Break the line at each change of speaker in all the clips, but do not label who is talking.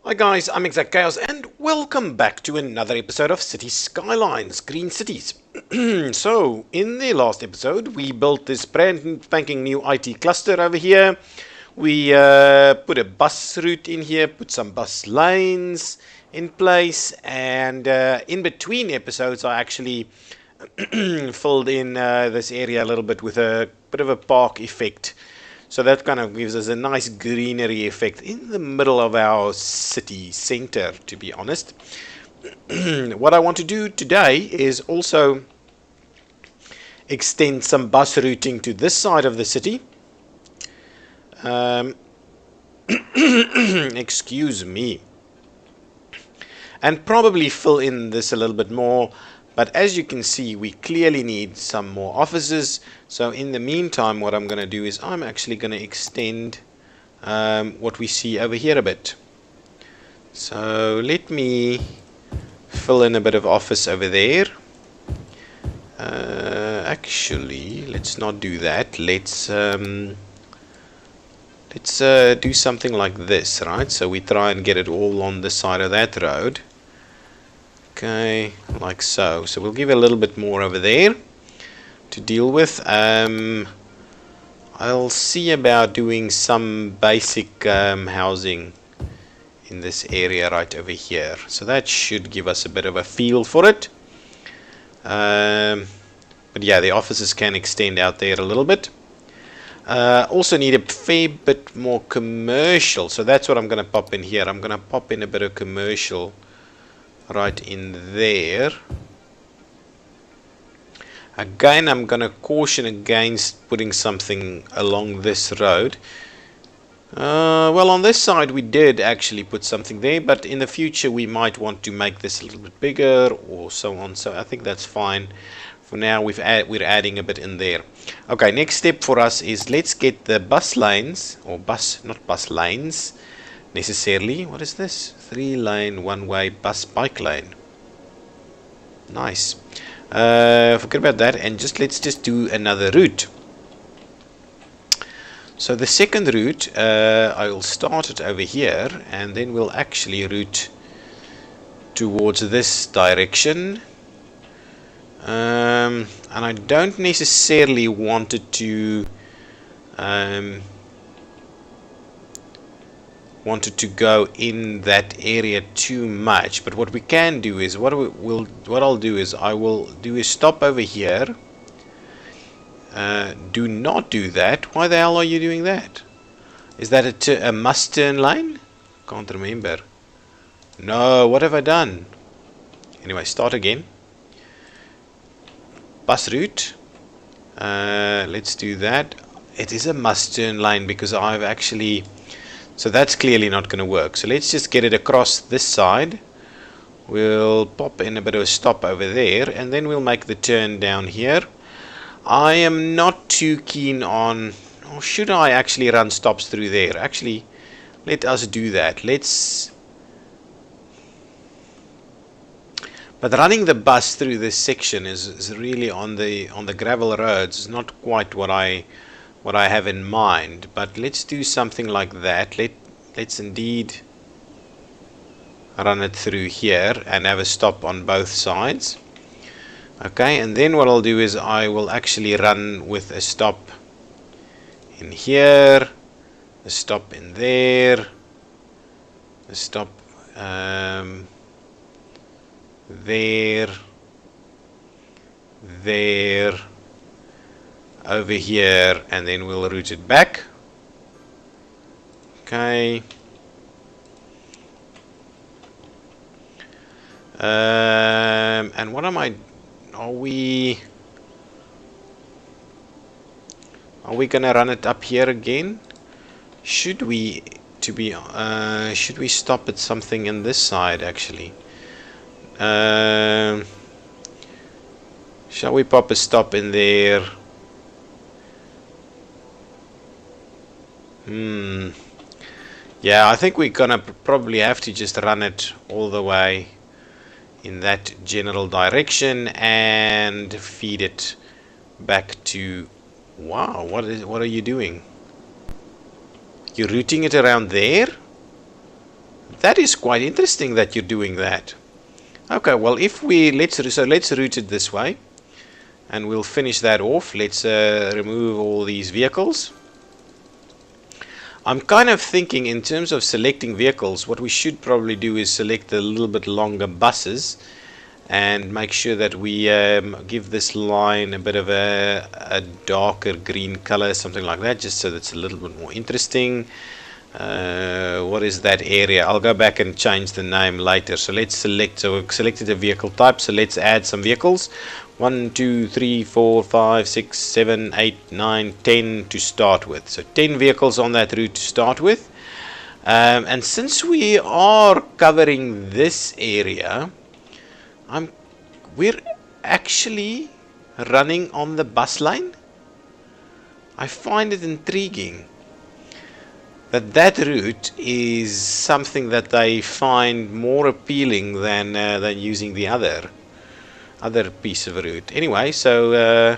Hi guys, I'm ExactChaos and welcome back to another episode of Cities Skylines, Green Cities. So, in the last episode, we built this brand spanking new IT cluster over here. We put a bus route in here, put some bus lanes in place, and in between episodes I actually filled in this area a little bit with a bit of a park effect. So that kind of gives us a nice greenery effect in the middle of our city center, to be honest. What I want to do today is also extend some bus routing to this side of the city. Excuse me. And probably fill in this a little bit more. But as you can see, we clearly need some more offices. So in the meantime, what I'm going to do is I'm actually going to extend what we see over here a bit. So let me fill in a bit of office over there. Actually, let's not do that. Let's do something like this, right? So we try and get it all on the side of that road. Okay, like so. So we'll give a little bit more over there to deal with. I'll see about doing some basic housing in this area right over here. So that should give us a bit of a feel for it. But yeah, the offices can extend out there a little bit. Also need a fair bit more commercial. So that's what I'm going to pop in here. I'm going to pop in a bit of commercial right in there. Again, I'm going to caution against putting something along this road. Well, on this side we did actually put something there, but in the future we might want to make this a little bit bigger or so on. So I think that's fine. For now we're adding a bit in there. Okay, next step for us is let's get the bus lanes, or not bus lanes necessarily. What is this? 3-lane, one-way bus bike lane. Nice. Forget about that and let's just do another route. So the second route, I will start it over here and then we'll actually route towards this direction. And I don't necessarily want it to go in that area too much, but what we can do is what I'll do is I will do a stop over here. Do not do that. Why the hell are you doing that? Is that a must turn lane? Can't remember. No, what have I done? Anyway, start again. Bus route. Let's do that. It is a must turn lane because I've actually. So that's clearly not going to work. So let's just get it across this side. We'll pop in a bit of a stop over there and then we'll make the turn down here. I am not too keen on, or should I actually run stops through there? Actually, let us do that. But running the bus through this section is really on the gravel roads is not quite what I have in mind, but let's do something like that. Let's indeed run it through here and have a stop on both sides. Okay, and then what I'll do is I will actually run with a stop in here, a stop in there, a stop there, over here, and then we'll route it back. Okay. And what am I? Are we gonna run it up here again? Should we? Should we stop at something in this side actually? Shall we pop a stop in there? Yeah, I think we're gonna probably have to just run it all the way in that general direction and feed it back to. Wow, what are you doing? You're routing it around there? That is quite interesting that you're doing that. Okay, well, if we let's route it this way, and we'll finish that off. Let's remove all these vehicles. I'm kind of thinking in terms of selecting vehicles, what we should probably do is select a little bit longer buses and make sure that we give this line a bit of a darker green color, something like that, just so that's a little bit more interesting. What is that area? I'll go back and change the name later. So let's select, so we've selected a vehicle type, so let's add some vehicles. 1, 2, 3, 4, 5, 6, 7, 8, 9, 10 to start with. So 10 vehicles on that route to start with. And since we are covering this area, we're actually running on the bus lane. I find it intriguing that route is something that they find more appealing than using the other piece of route. Anyway, so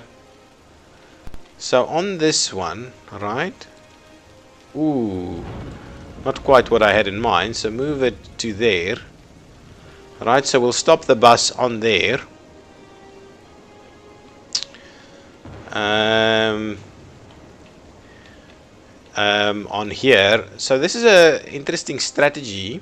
on this one, right? Ooh, not quite what I had in mind. So move it to there. Right, so we'll stop the bus on there. On here. So this is a interesting strategy.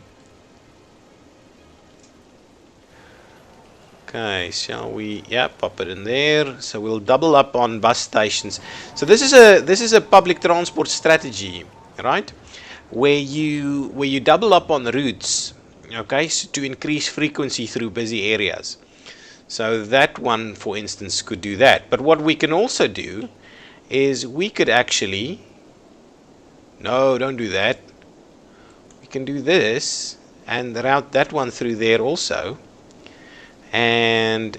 Okay, shall we? Yeah, pop it in there. So we'll double up on bus stations. So this is a public transport strategy, right? Where you double up on routes, okay, so to increase frequency through busy areas. So that one, for instance, could do that. But what we can also do is we could actually, no, don't do that. We can do this and route that one through there also, and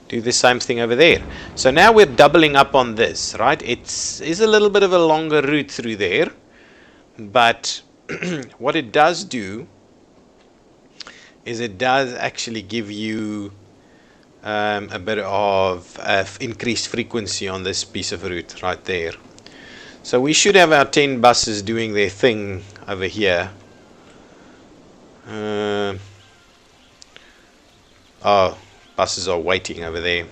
do the same thing over there. So now we're doubling up on this, right? It's a little bit of a longer route through there, but what it does do is it does actually give you a bit of increased frequency on this piece of route right there. So we should have our 10 buses doing their thing over here. Oh, buses are waiting over there.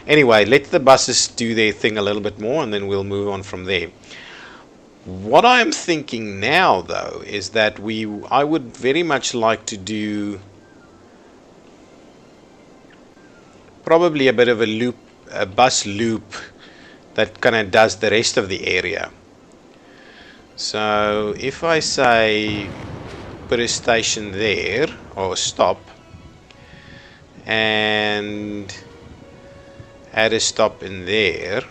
Anyway, let the buses do their thing a little bit more, and then we'll move on from there. What I'm thinking now, though, is that I would very much like to do probably a bit of a loop, a bus loop that kind of does the rest of the area. So if I say put a station there, or stop, and add a stop in there,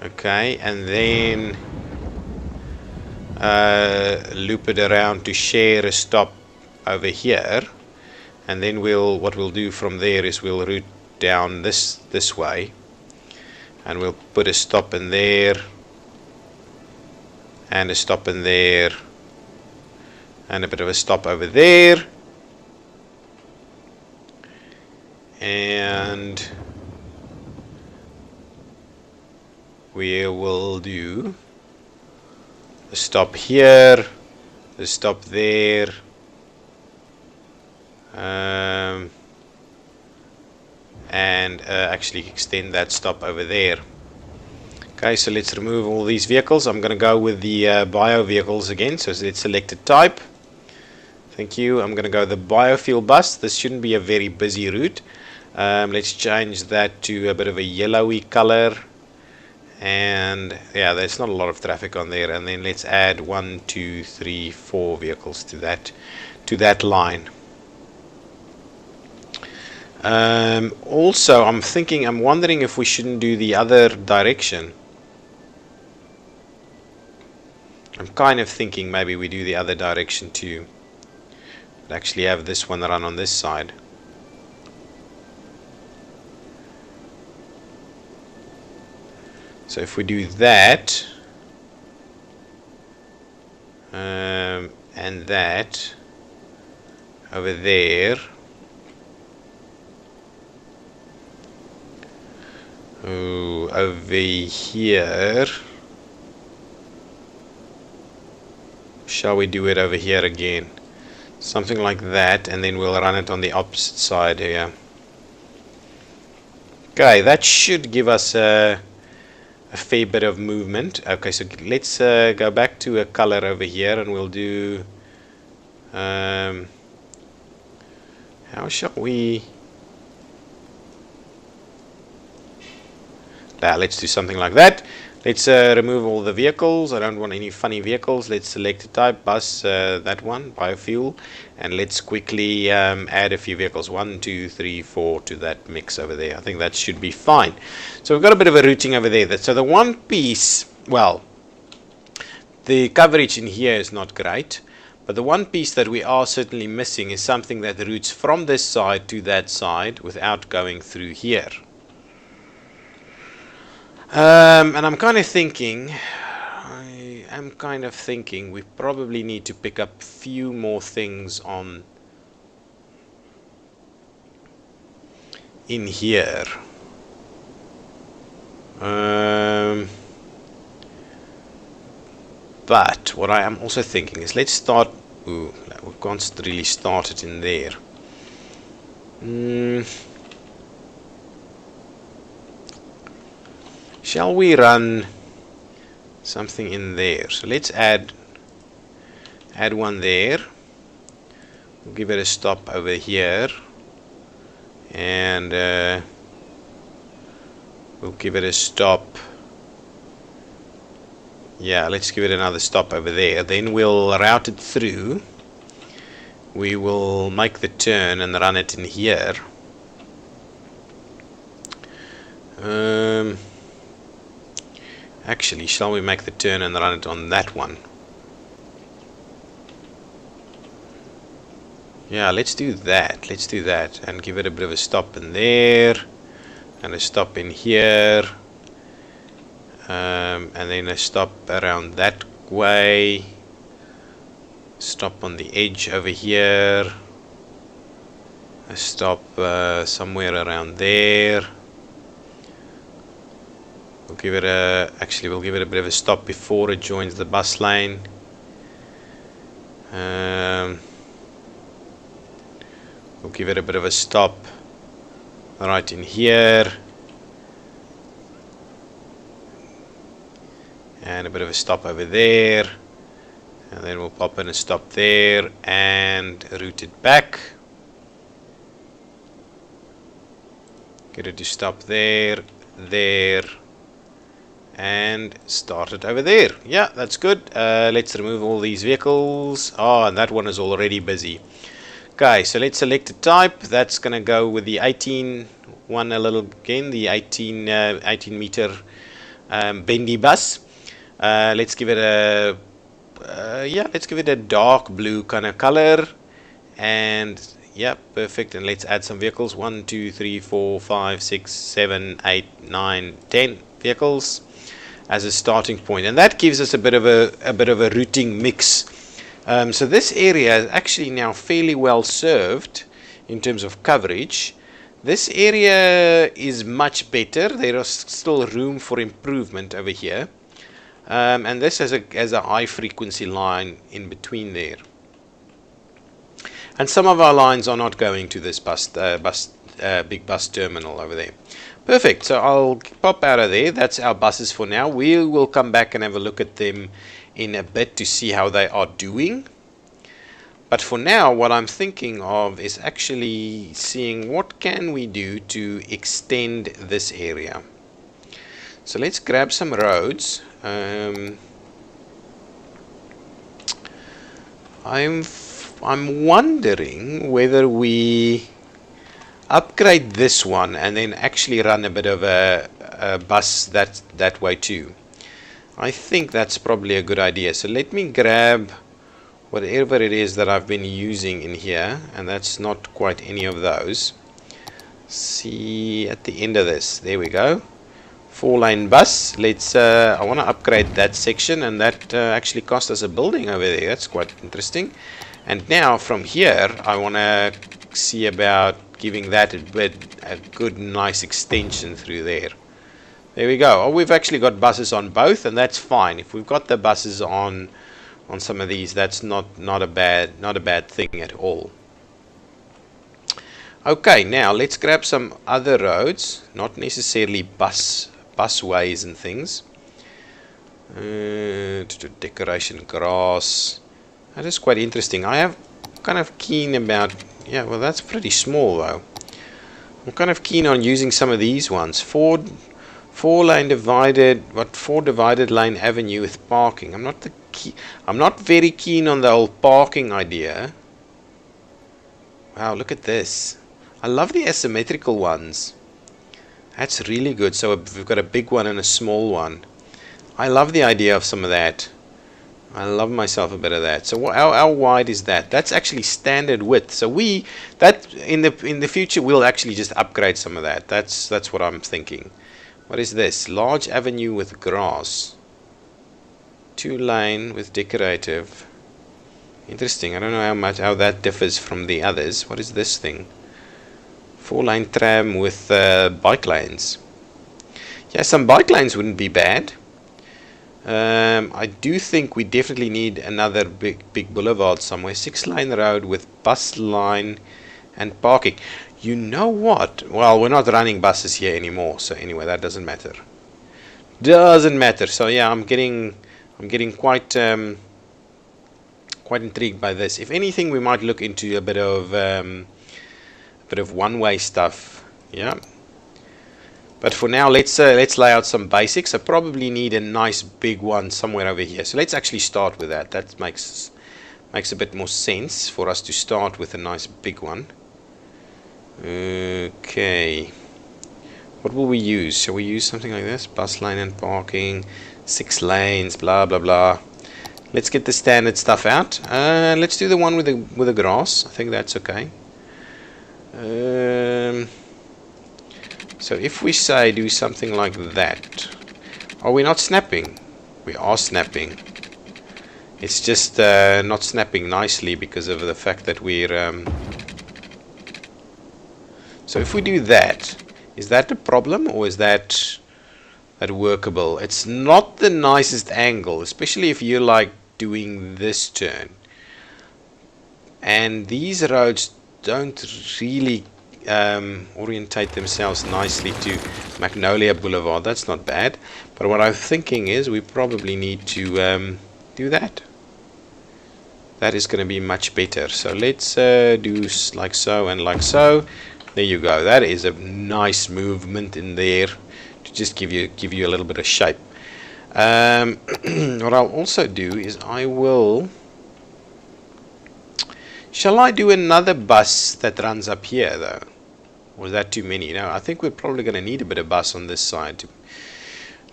okay, and then loop it around to share a stop over here, and then what we'll do from there is we'll route down this way, and we'll put a stop in there, and a stop in there, and a bit of a stop over there, and we will do a stop here, a stop there, and actually extend that stop over there. Okay, so let's remove all these vehicles. I'm going to go with the bio vehicles again. So let's select a type. Thank you. I'm going to go the biofuel bus. This shouldn't be a very busy route. Let's change that to a bit of a yellowy color. And yeah, there's not a lot of traffic on there. And then let's add 1, 2, 3, 4 vehicles to that line. Also, I'm wondering if we shouldn't do the other direction. I'm kind of thinking maybe we do the other direction too. But actually have this one run on this side. So if we do that, and that over there, over here, shall we do it over here again? Something like that, and then we'll run it on the opposite side here. Okay, that should give us a fair bit of movement. Okay, so let's go back to a color over here, and we'll do how shall we let's do something like that. Let's remove all the vehicles. I don't want any funny vehicles. Let's select a type, bus, that one, biofuel, and let's quickly add a few vehicles, 1, 2, 3, 4 to that mix over there. I think that should be fine. So we've got a bit of a routing over there. So the one piece, well, the coverage in here is not great, but the one piece that we are certainly missing is something that routes from this side to that side without going through here. And I'm kind of thinking, we probably need to pick up a few more things on in here. But what I am also thinking is, let's start. Ooh, we can't really start it in there. Shall we run something in there? So let's add one there. We'll give it a stop over here, and we'll give it a stop. Yeah, let's give it another stop over there. Then we'll route it through. We will make the turn and run it in here. Actually, shall we make the turn and run it on that one? Yeah, let's do that. Let's do that and give it a bit of a stop in there and a stop in here. And then a stop around that way, stop on the edge over here, a stop somewhere around there. We'll give it a bit of a stop before it joins the bus lane. We'll give it a bit of a stop right in here. And a bit of a stop over there, and then we'll pop in a stop there and route it back. Get it to stop there, and start it over there. Yeah, that's good. Let's remove all these vehicles. Oh, and that one is already busy. Okay, so let's select a type. That's gonna go with the 18 one a little again, the 18 meter bendy bus. Let's give it a dark blue kind of color, and yeah, perfect. And let's add some vehicles. 1, 2, 3, 4, 5, 6, 7, 8, 9, 10 vehicles as a starting point, and that gives us a bit of a routing mix. So this area is actually now fairly well served in terms of coverage. This area is much better. There is still room for improvement over here. And this has a high frequency line in between there, and some of our lines are not going to this big bus terminal over there. Perfect. So I'll pop out of there. That's our buses for now. We will come back and have a look at them in a bit to see how they are doing. But for now, what I'm thinking of is actually seeing what can we do to extend this area. So let's grab some roads. I'm wondering whether we upgrade this one and then actually run a bit of a bus that way too. I think that's probably a good idea. So let me grab whatever it is that I've been using in here, and that's not quite any of those. See at the end of this, there we go. 4-lane bus. Let's I want to upgrade that section, and that actually cost us a building over there. That's quite interesting. And now from here I want to see about giving that a good nice extension through there. There we go. Oh, we've actually got buses on both, and that's fine. If we've got the buses on on some of these. That's not a bad thing at all. Okay, now let's grab some other roads, not necessarily busways and things. Decoration grass. That is quite interesting. I am kind of keen about, yeah, well, that's pretty small though. I'm kind of keen on using some of these ones. Four divided lane avenue with parking. I'm not very keen on the whole parking idea. Wow, look at this. I love the asymmetrical ones. That's really good. So we've got a big one and a small one. I love the idea of some of that. I love myself a bit of that. So how wide is that? That's actually standard width. So that in the future we'll actually just upgrade some of that. That's what I'm thinking. What is this? Large avenue with grass. 2-lane with decorative. Interesting. I don't know how that differs from the others. What is this thing? 4-lane tram with bike lanes. Yeah, some bike lanes wouldn't be bad. I do think we definitely need another big boulevard somewhere. 6-lane road with bus line and parking. You know what? Well, we're not running buses here anymore, so anyway, that doesn't matter. Doesn't matter. So yeah, I'm getting quite intrigued by this. If anything, we might look into a bit of one-way stuff. Yeah. But for now, let's lay out some basics. I probably need a nice big one somewhere over here. So let's actually start with that. That makes a bit more sense for us to start with a nice big one. Okay. What will we use? Shall we use something like this? Bus lane and parking, 6 lanes, blah blah blah. Let's get the standard stuff out. Let's do the one with the grass. I think that's okay. So if we say do something like that, are we not snapping? We are snapping. It's just not snapping nicely because of the fact that we're... So if we do that, is that a problem or is that workable? It's not the nicest angle, especially if you're like doing this turn. And these roads don't really orientate themselves nicely to Magnolia Boulevard. That's not bad, but what I'm thinking is we probably need to do that. That is going to be much better. So let's do like so and like so. There you go. That is a nice movement in there to just give you a little bit of shape. What I'll also do is shall I do another bus that runs up here though? Or is that too many? No, I think we're probably going to need a bit of bus on this side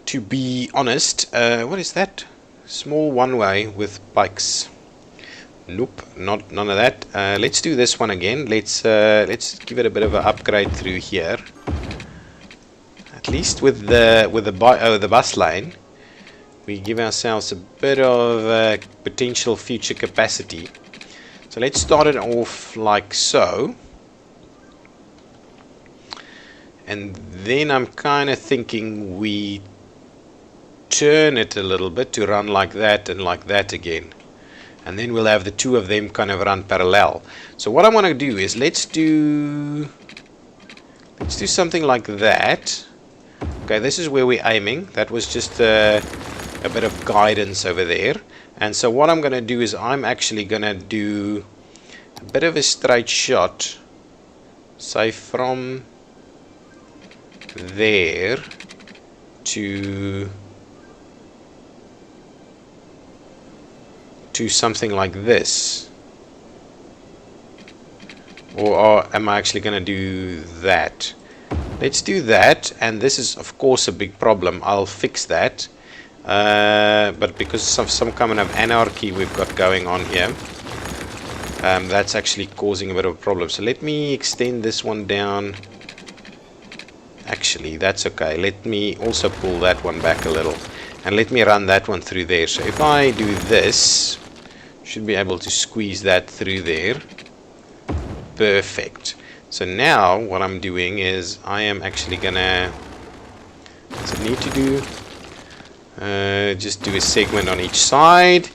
to be honest. What is that? Small one-way with bikes. Nope, none of that. Let's do this one again. Let's give it a bit of an upgrade through here. At least with the bus lane, we give ourselves a bit of potential future capacity. So let's start it off like so. And then I'm kind of thinking we turn it a little bit to run like that and like that again. And then we'll have the two of them kind of run parallel. So what I want to do is let's do something like that. Okay, this is where we're aiming. That was just a bit of guidance over there. And so what I'm going to do is I'm actually going to do a bit of a straight shot, say from there to something like this. Or am I actually going to do that? Let's do that, and this is of course a big problem. I'll fix that. But because of some kind of anarchy we've got going on here, that's actually causing a bit of a problem. So let me extend this one down. Actually, that's okay. Let me also pull that one back a little. And let me run that one through there. So if I do this, should be able to squeeze that through there. Perfect. So now what I'm doing is I am actually gonna... Does it need to do... just do a segment on each side,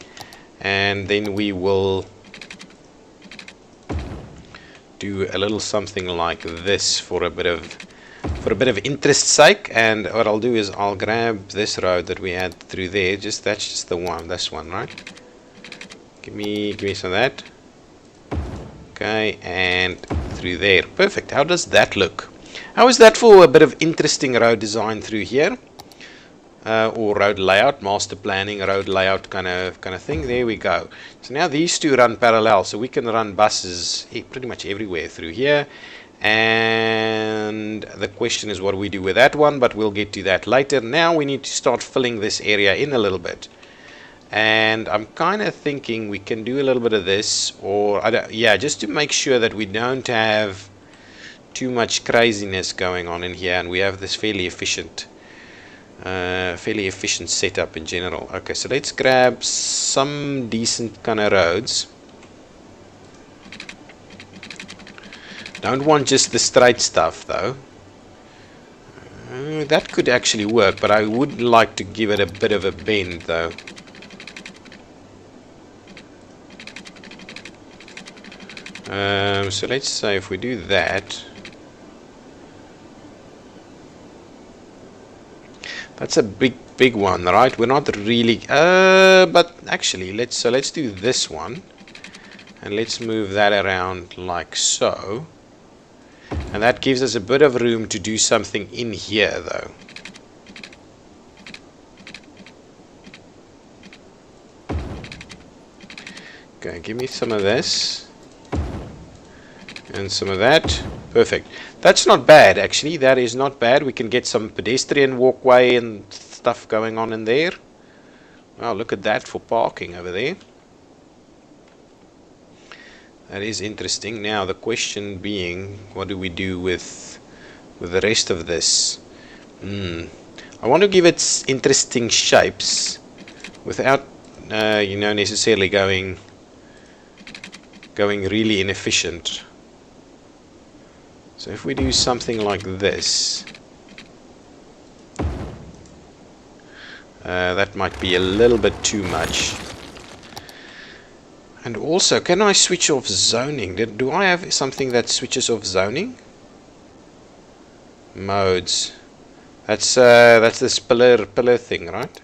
and then we will do a little something like this for a bit of interest's sake. And what I'll do is I'll grab this road that we had through there. That's just the one, this one, right? Give me some of that. Okay, and through there. Perfect. How does that look? How is that for a bit of interesting road design through here? Or road layout, master planning, road layout kind of thing. There we go. So now these two run parallel, so we can run buses pretty much everywhere through here. And the question is what do we do with that one, but we'll get to that later. Now we need to start filling this area in a little bit. And I'm kind of thinking we can do a little bit of this, or yeah, just to make sure that we don't have too much craziness going on in here, and we have this fairly efficient setup in general. Okay, so let's grab some decent kind of roads. Don't want just the straight stuff though. That could actually work, but I would like to give it a bit of a bend though. So let's say if we do that, that's a big one, right? We're not really, but actually let's do this one, and let's move that around like so, and that gives us a bit of room to do something in here though. Okay, give me some of this and some of that. Perfect. That's not bad actually. That is not bad. We can get some pedestrian walkway and stuff going on in there. Wow, look at that for parking over there. That is interesting. Now the question being, what do we do with the rest of this? I want to give it interesting shapes without necessarily going really inefficient. So if we do something like this, that might be a little bit too much. And also, can I switch off zoning? Do I have something that switches off zoning? Modes. That's this pillar thing, right?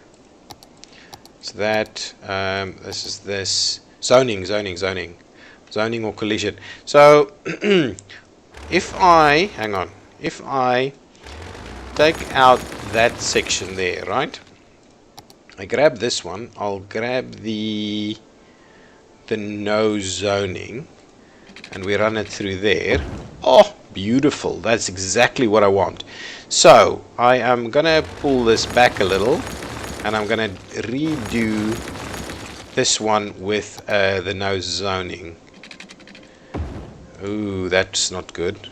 So that this is this zoning or collision. So if I take out that section there, right? I grab this one, I'll grab the no zoning, and we run it through there. Oh, beautiful. That's exactly what I want. So I am gonna pull this back a little, and I'm gonna redo this one with the no zoning. Ooh, that's not good.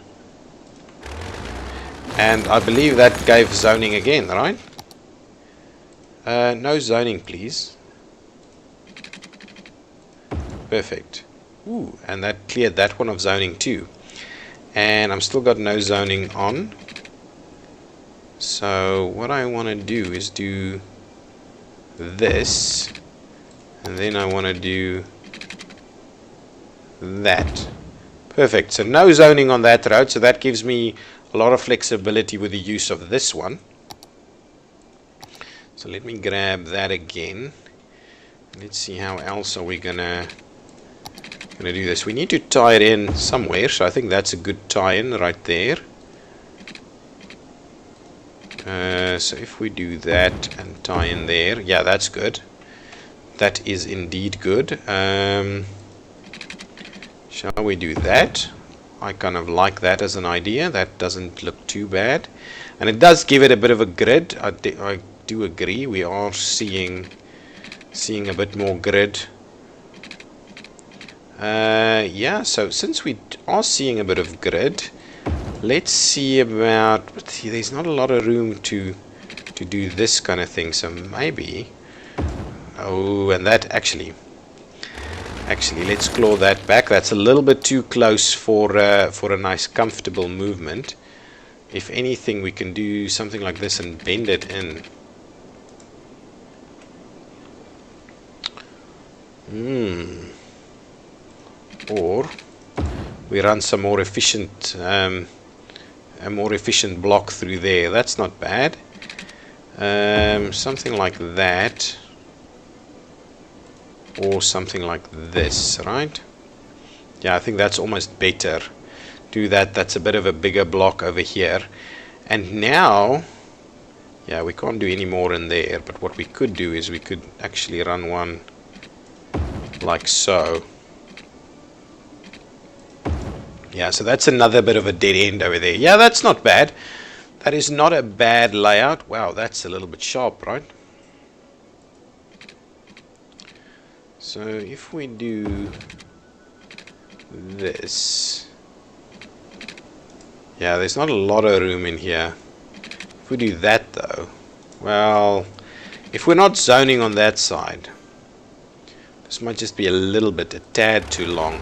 And I believe that gave zoning again, right? No zoning, please. Perfect. Ooh, and that cleared that one of zoning too. And I'm still got no zoning on. So what I want to do is do this, and then I want to do that. Perfect. So no zoning on that road, so that gives me a lot of flexibility with the use of this one. So let me grab that again. Let's see how else are we gonna do this. We need to tie it in somewhere, so I think that's a good tie-in right there. So if we do that and tie in there, yeah, that's good. That is indeed good. Shall we do that? I kind of like that as an idea. That doesn't look too bad, and it does give it a bit of a grid. I do agree. We are seeing a bit more grid. Yeah. So since we are seeing a bit of grid, let's see about. There's not a lot of room to do this kind of thing. So maybe. Oh, and that actually, let's claw that back. That's a little bit too close for a nice comfortable movement. If anything, we can do something like this and bend it in. Or we run some more efficient, a more efficient block through there. That's not bad. Something like that, or something like this, right? Yeah, I think that's almost better. Do that. That's a bit of a bigger block over here. And now, yeah, we can't do any more in there, but what we could do is we could actually run one like so. Yeah, so that's another bit of a dead end over there. Yeah, that's not bad. That is not a bad layout. Wow, that's a little bit sharp, right? So if we do this, yeah, there's not a lot of room in here. If we do that though, well, if we're not zoning on that side, this might just be a tad too long.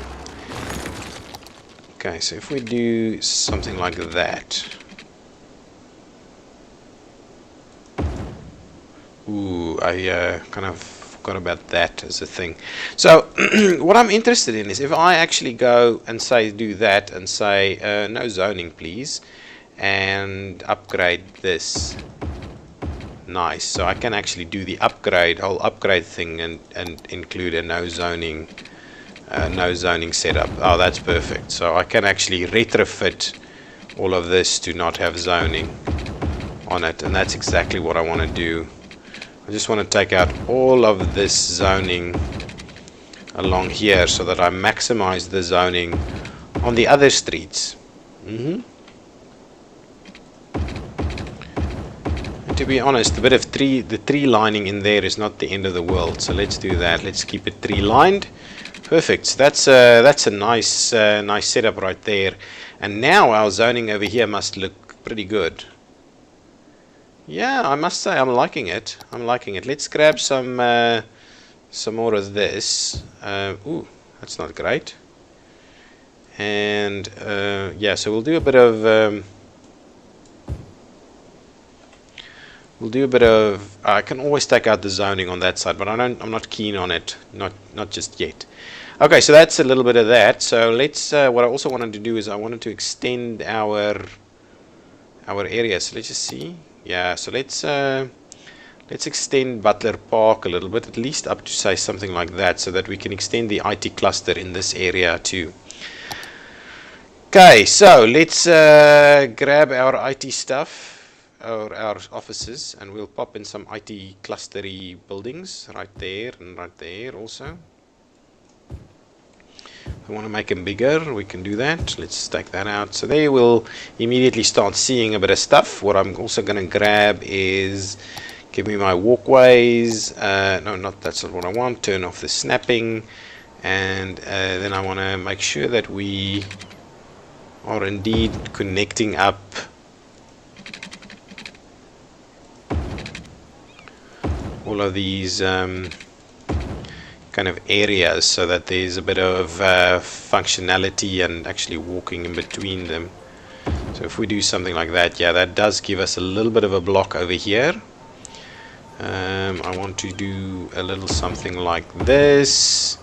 Okay, so if we do something like that. Ooh, I kind of forgot about that as a thing. So what I'm interested in is if I actually go and say do that and say no zoning please, and upgrade this. Nice. So I can actually do the whole upgrade thing and include a no zoning setup. Oh, that's perfect. So I can actually retrofit all of this to not have zoning on it, and that's exactly what I want to do. I just want to take out all of this zoning along here so that I maximize the zoning on the other streets. And to be honest, a bit of the tree lining in there is not the end of the world. So let's do that. Let's keep it tree lined. Perfect. So that's a nice nice setup right there. And now our zoning over here must look pretty good. Yeah, I must say I'm liking it. Let's grab some more of this. Ooh, that's not great. And yeah, so we'll do a bit of I can always take out the zoning on that side, but I'm not keen on it, not just yet. Okay, so that's a little bit of that. So let's what I also wanted to do is I wanted to extend our area. So let's just see. Yeah, so let's extend Butler Park a little bit, at least up to say something like that, so that we can extend the IT cluster in this area too. Okay, so let's grab our IT stuff, our offices, and we'll pop in some IT clustery buildings right there and right there also. If we want to make them bigger, we can do that. Let's take that out. So there we'll immediately start seeing a bit of stuff. What I'm also going to grab is, give me my walkways. No, that's not what I want. Turn off the snapping. And then I want to make sure that we are indeed connecting up all of these kind of areas, so that there's a bit of functionality and actually walking in between them. So if we do something like that, yeah, that does give us a little bit of a block over here. I want to do a little something like this,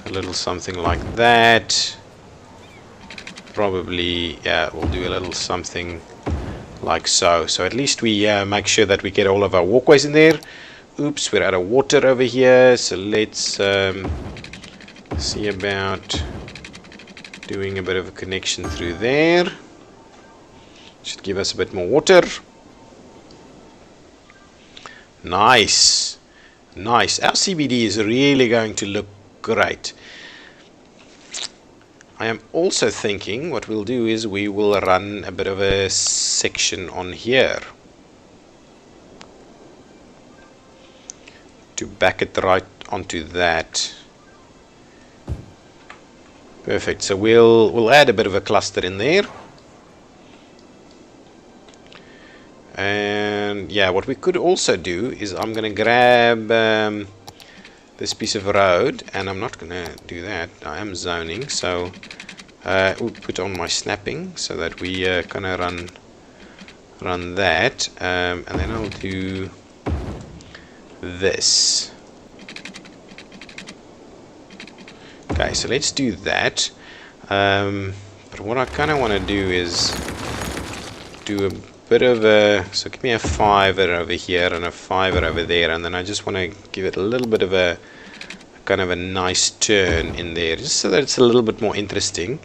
a little something like that. Probably, yeah, we'll do a little something like so. So at least we make sure that we get all of our walkways in there. Oops, we're out of water over here, so let's see about doing a bit of a connection through there. Should give us a bit more water. Nice. Nice. Our CBD is really going to look great. I am also thinking what we'll do is we will run a bit of a section on here to back it right onto that. Perfect. So we'll add a bit of a cluster in there. And yeah, what we could also do is I'm going to grab this piece of road, and I'm not going to do that. I am zoning, so we'll put on my snapping so that we kind of run that, and then I'll do this. Okay, so let's do that. But what I kind of want to do is do a bit of a, so give me a 5er over here and a 5er over there, and then I just want to give it a little bit of a kind of a nice turn in there, just so that it's a little bit more interesting.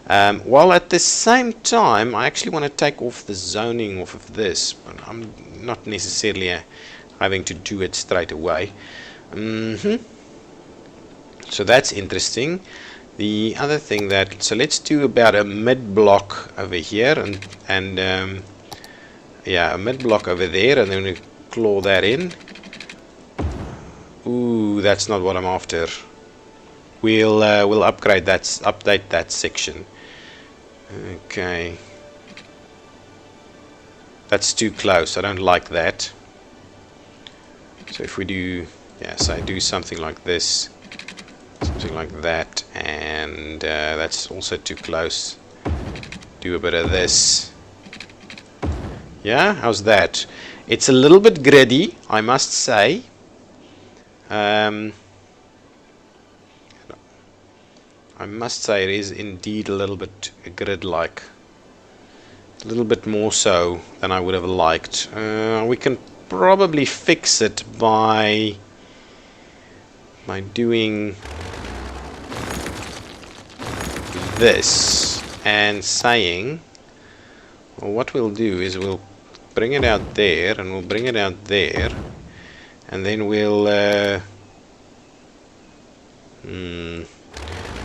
While at the same time I actually want to take off the zoning off of this, but I'm not necessarily having to do it straight away. So that's interesting. The other thing that, so let's do about a mid block over here, and yeah, a mid block over there, and then we claw that in. Ooh, that's not what I'm after. We'll upgrade that, update that section. Okay, that's too close. I don't like that. So if we do, yeah, so I do something like this, something like that, and that's also too close. Do a bit of this. Yeah, how's that? It's a little bit gritty, I must say. I must say it is indeed a little bit grid-like. A little bit more so than I would have liked. We can probably fix it by doing this and saying, well, what we'll do is we'll bring it out there, and we'll bring it out there, and then we'll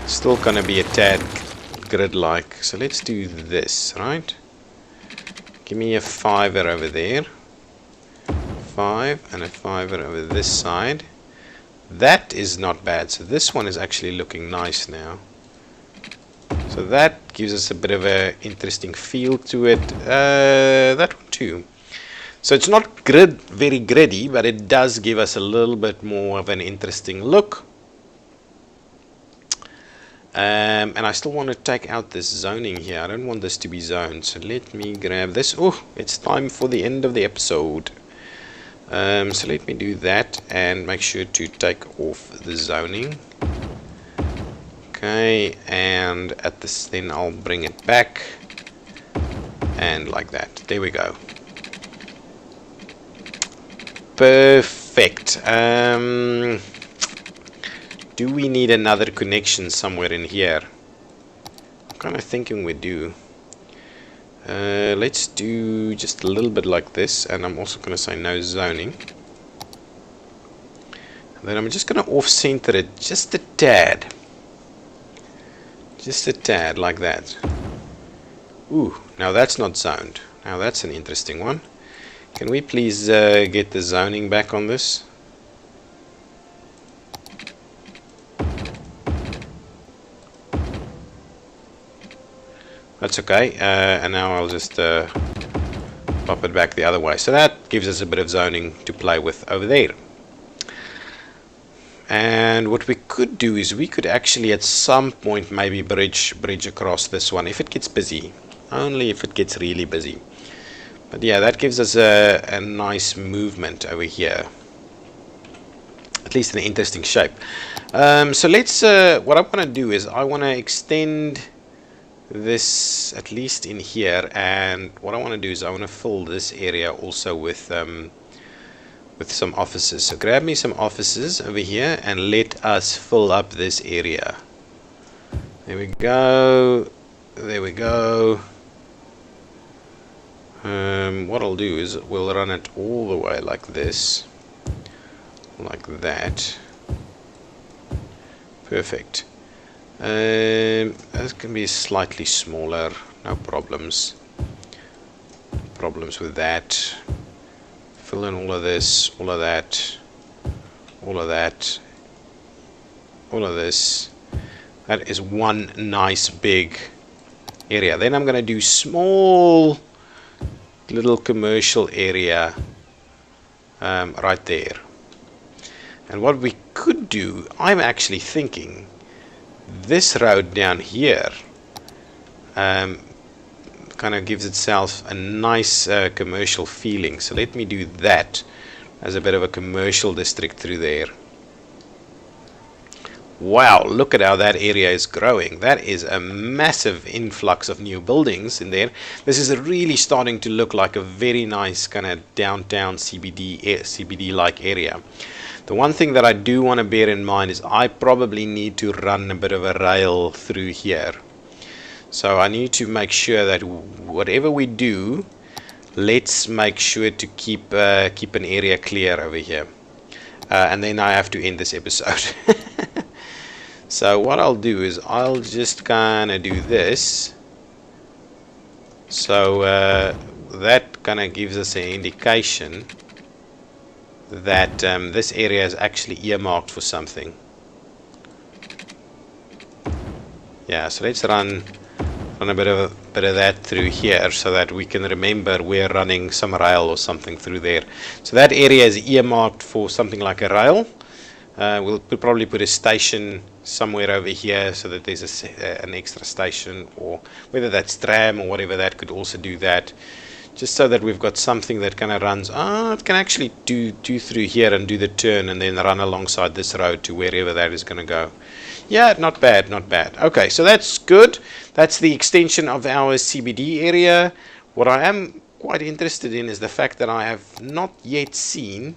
still gonna be a tad grid-like. So let's do this, right? Give me a 5er over there, 5, and a 5er over this side. That is not bad. So this one is actually looking nice now. So that gives us a bit of a interesting feel to it. That one too. So it's not very gritty, but it does give us a little bit more of an interesting look. And I still want to take out this zoning here. I don't want this to be zoned. So let me grab this. Oh, it's time for the end of the episode. So let me do that and make sure to take off the zoning. Okay, and at this, then I'll bring it back, and like that. There we go. Perfect. Do we need another connection somewhere in here? I'm kind of thinking we do. Let's do just a little bit like this, and I'm also going to say no zoning. And then I'm just going to off-center it just a tad. Just a tad, like that. Ooh, now that's not zoned. Now that's an interesting one. Can we please get the zoning back on this? That's okay. And now I'll just pop it back the other way. So that gives us a bit of zoning to play with over there. And what we could do is we could actually at some point maybe bridge across this one if it gets busy. Only if it gets really busy. But yeah, that gives us a nice movement over here. At least an interesting shape. So let's, what I want to do is I want to extend this at least in here, and what I want to do is I want to fill this area also with some offices. So grab me some offices over here and let us fill up this area. There we go. There we go. What I'll do is we'll run it all the way like this, like that. Perfect. This can be slightly smaller, no problems. Problems with that. Fill in all of this, all of that, all of that, all of this. That is one nice big area. Then I'm going to do small little commercial area right there. And what we could do, I'm actually thinking this road down here kind of gives itself a nice commercial feeling. So let me do that as a bit of a commercial district through there. Wow, look at how that area is growing. That is a massive influx of new buildings in there. This is really starting to look like a very nice kind of downtown CBD like area. The one thing that I do want to bear in mind is I probably need to run a bit of a rail through here. So I need to make sure that whatever we do, let's make sure to keep an area clear over here. And then I have to end this episode. So what I'll do is I'll just kind of do this. So that kind of gives us an indication that this area is actually earmarked for something. Yeah, so let's run a bit of that through here so that we can remember we're running some rail or something through there. So that area is earmarked for something like a rail. We'll probably put a station somewhere over here so that there's an extra station, or whether that's tram or whatever, that could also do that. Just so that we've got something that kind of runs. It can actually do through here and do the turn and then run alongside this road to wherever that is going to go. Yeah, not bad, not bad. Okay, so that's good. That's the extension of our CBD area. What I am quite interested in is the fact that I have not yet seen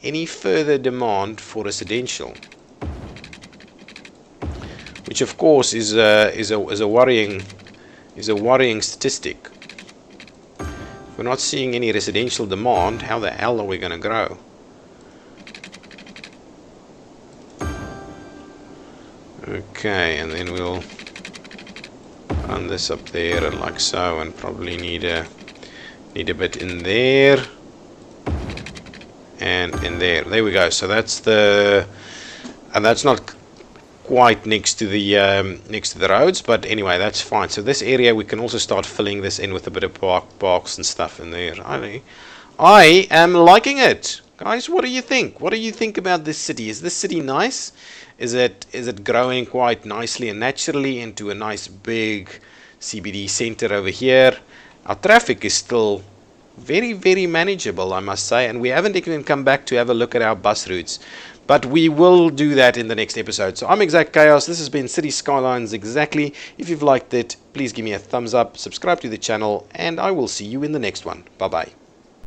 any further demand for residential, which of course is a worrying statistic. If we're not seeing any residential demand, how the hell are we going to grow? Okay, and then we'll run this up there and like so, and probably need a bit in there. And in there we go. So that's and that's not quite next to the roads, but anyway, that's fine. So this area we can also start filling this in with a bit of parks and stuff in there. I am liking it, guys. What do you think? What do you think about this city? Is this city nice? Is it growing quite nicely and naturally into a nice big CBD center over here? Our traffic is still very, very manageable, I must say, and we haven't even come back to have a look at our bus routes, but we will do that in the next episode. So I'm ExactChaos. This has been Cities Skylines Exactly. If you've liked it, please give me a thumbs up, subscribe to the channel, and I will see you in the next one. Bye bye.